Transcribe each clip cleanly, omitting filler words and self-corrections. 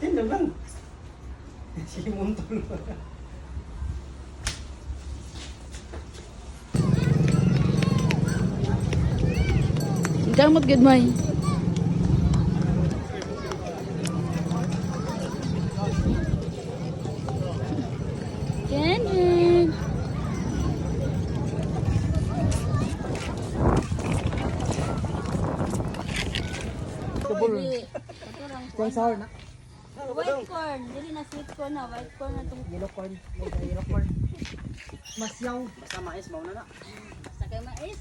Yan lang. Silimuntol. Gamot good may. Ganun. Yung sour na. White corn. Dili na sweet corn na. White corn na itong Yellow corn. Yellow corn. Mas yaw. Basta mais, mauna na. sa kay mais.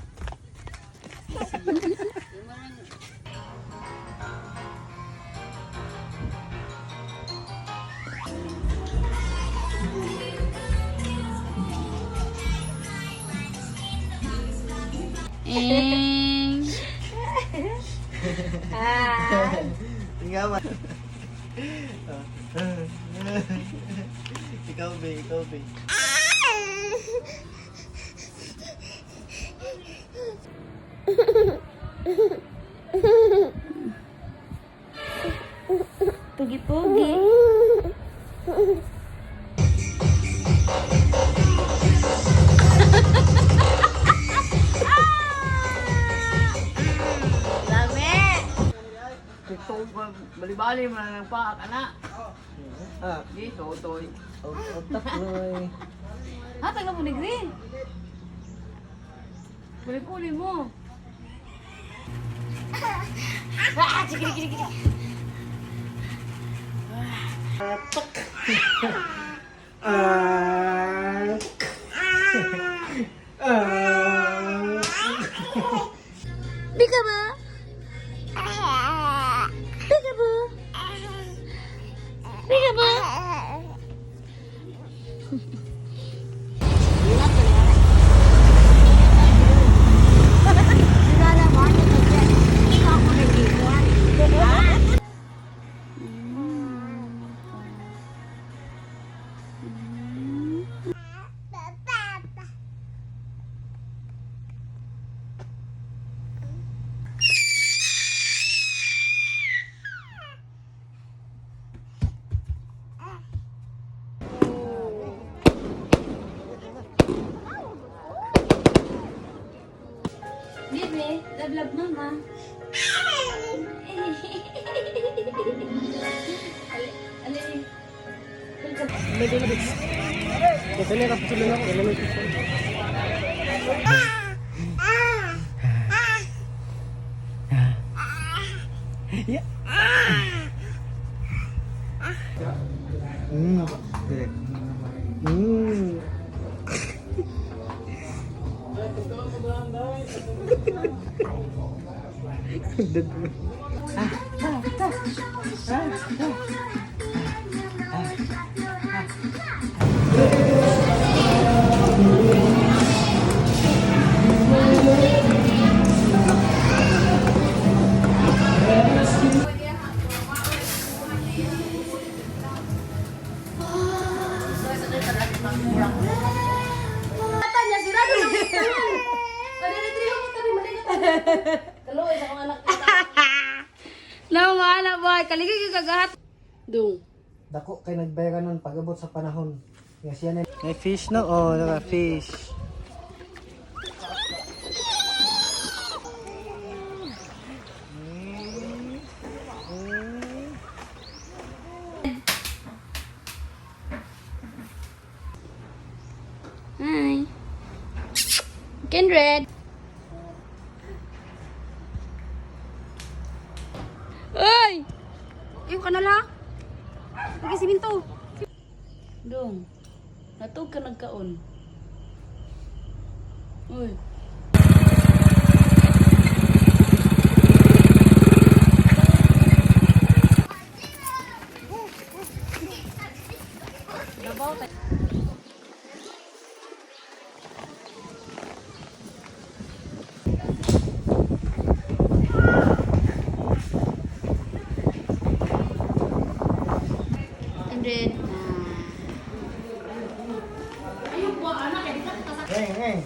Ikaw ba? Ikaw ba? Ikaw ba? Pugi-pugi. Ito, bali-bali mo na ng paak, anak. Ah, Dito, toy. utak boy. Ha, taga mo ni green. Kuli-kuli mo. Ah, sige, sige, sige. Bika ba? Bika ba? Bika ba? Baby, love mama. Alin. Kasi nila tulong ako. Yeah. Direct. Tanya sila ko lang tangan. Padiri-diri mo tabi madingat. Kaluoy sa mga anak kita. Lang wala boy, kaligay kagahat. Dung. Dako kay nagbayaran nun pag-abot sa panahon. Yes, yan. May fish no? Oh, naka-fish. Hi. Kindred. Ay! Ayaw ka na lang. Lagi si Minto. Dong. Natog ka nagkaon. Uy. Dabaw tayo. Kindred. Hey, hey.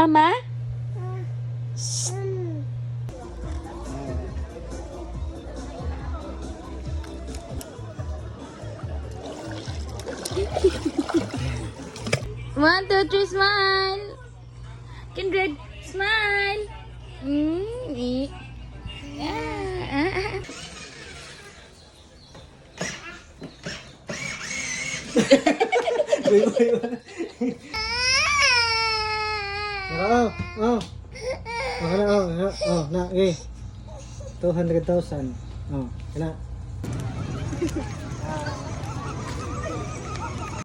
Mama? One, two, three, smile. Kindred, smile. Yeah. Na, okay. 200,000. Oh, kana.